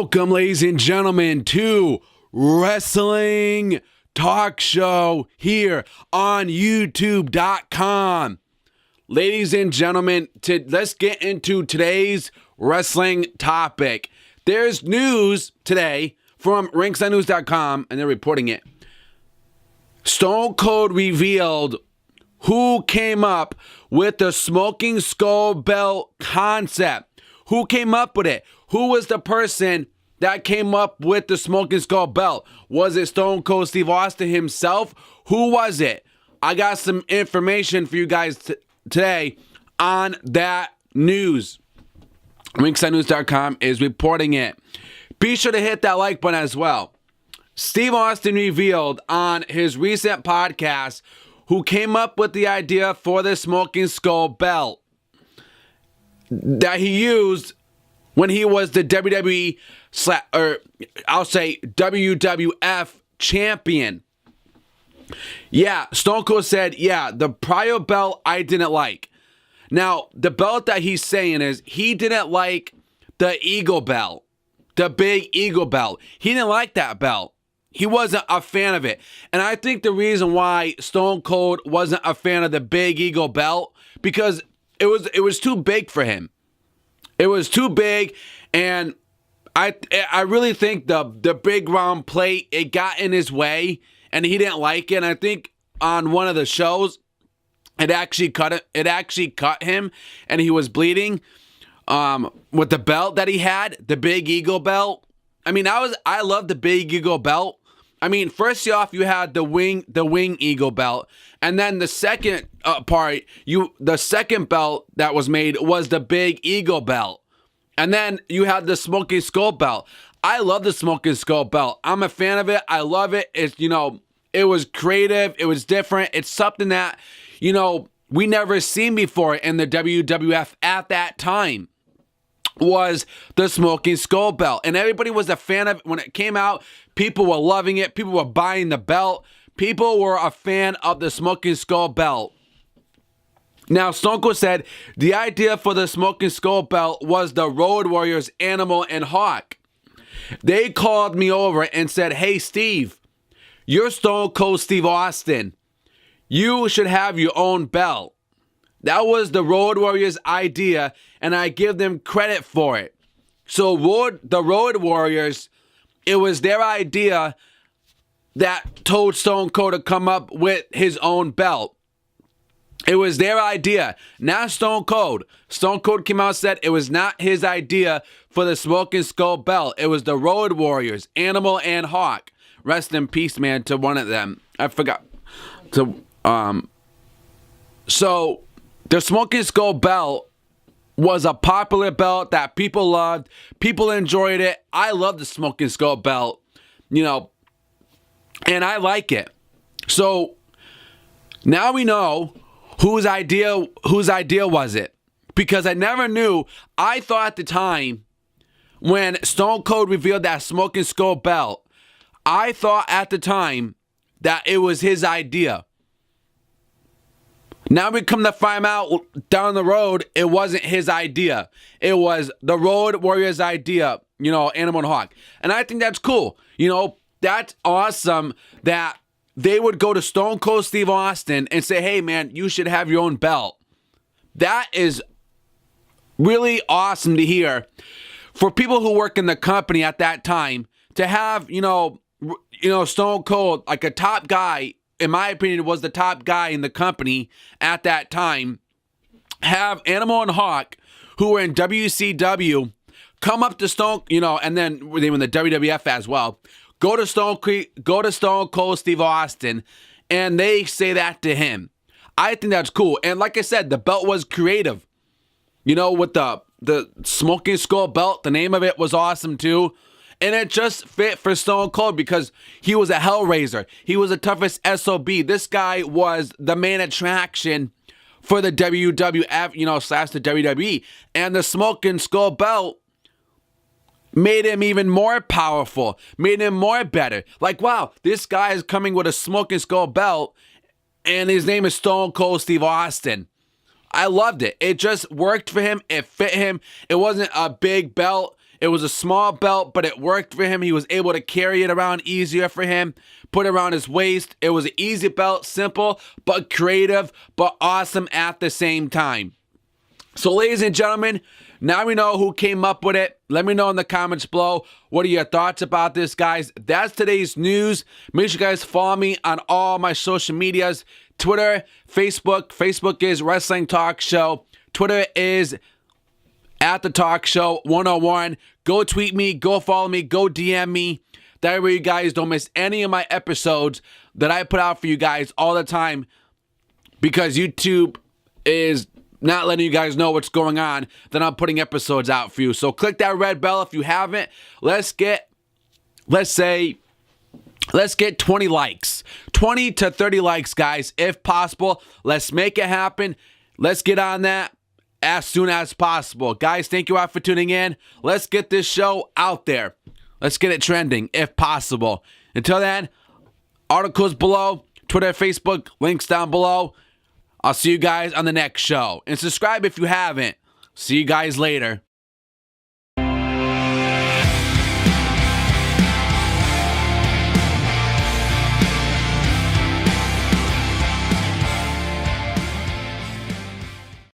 Welcome, ladies and gentlemen, to Wrestling Talk Show here on YouTube.com. Ladies and gentlemen, let's get into today's wrestling topic. There's news today from ringsidenews.com, and they're reporting it. Stone Cold revealed who came up with the smoking skull belt concept. Who came up with it? Who was the person that came up with the smoking skull belt? Was it Stone Cold Steve Austin himself? Who was it? I got some information for you guys today on that news. ringsidenews.com is reporting it. Be sure to hit that like button as well. Steve Austin revealed on his recent podcast who came up with the idea for the smoking skull belt that he used when he was the WWE WWF champion. Yeah, Stone Cold said, the prior belt I didn't like. Now, the belt that he's saying is he didn't like the Eagle belt, the big Eagle belt. He didn't like that belt. He wasn't a fan of it. And I think the reason why Stone Cold wasn't a fan of the big Eagle belt, because it was too big for him. It was too big, and I really think the big round plate, it got in his way, and he didn't like it. And I think on one of the shows, it actually cut him, and he was bleeding with the belt that he had, the big Eagle belt. I mean, I love the big Eagle belt. I mean, first off, you had the wing Eagle belt, and then the second the second belt that was made was the big Eagle belt, and then you had the smoking skull belt. I love the smoking skull belt. I'm a fan of it. I love it. It's it was creative. It was different. It's something that we never seen before in the WWF at that time. Was the smoking skull belt, and everybody was a fan of it when it came out. People were loving it. People were buying the belt. People were a fan of the smoking skull belt. Now, Stone Cold said the idea for the smoking skull belt was the Road Warriors, Animal, and Hawk. They called me over and said, "Hey, Steve, you're Stone Cold Steve Austin. You should have your own belt." That was the Road Warriors' idea, and I give them credit for it. So the Road Warriors, it was their idea that told Stone Cold to come up with his own belt. It was their idea, not Stone Cold. Stone Cold came out and said it was not his idea for the smoking skull belt. It was the Road Warriors, Animal and Hawk. Rest in peace, man, to one of them. I forgot. So the smoking skull belt was a popular belt that people loved. People enjoyed it. I love the smoking skull belt, and I like it. So now we know whose idea was it, because I never knew. I thought at the time when Stone Cold revealed that smoking skull belt, I thought at the time that it was his idea. Now we come to find out down the road, it wasn't his idea. It was the Road Warriors' idea, Animal and Hawk. And I think that's cool. That's awesome that they would go to Stone Cold Steve Austin and say, "Hey, man, you should have your own belt." That is really awesome to hear for people who work in the company at that time, to have, Stone Cold, like a top guy, in my opinion, was the top guy in the company at that time, have Animal and Hawk, who were in WCW, come up to Stone, and then they were in the WWF as well, go to Stone Cold Steve Austin, and they say that to him. I think that's cool. And like I said, the belt was creative. With the smoking skull belt, the name of it was awesome too. And it just fit for Stone Cold because he was a Hellraiser. He was the toughest SOB. This guy was the main attraction for the WWF, slash the WWE. And the smoking skull belt made him even more powerful, made him more better. Like, wow, this guy is coming with a smoking skull belt, and his name is Stone Cold Steve Austin. I loved it. It just worked for him. It fit him. It wasn't a big belt. It was a small belt, but it worked for him. He was able to carry it around easier for him, put it around his waist. It was an easy belt, simple, but creative, but awesome at the same time. So, ladies and gentlemen, now we know who came up with it. Let me know in the comments below. What are your thoughts about this, guys? That's today's news. Make sure you guys follow me on all my social medias. Twitter, Facebook. Facebook is Wrestling Talk Show. Twitter is at the Talk Show 101. Go tweet me. Go follow me. Go DM me. That way you guys don't miss any of my episodes that I put out for you guys all the time, because YouTube is not letting you guys know what's going on, then I'm putting episodes out for you. So click that red bell if you haven't. Let's get 20 likes. 20 to 30 likes, guys, if possible. Let's make it happen. Let's get on that as soon as possible. Guys, thank you all for tuning in. Let's get this show out there. Let's get it trending if possible. Until then, articles below, Twitter, Facebook, links down below. I'll see you guys on the next show. And subscribe if you haven't. See you guys later.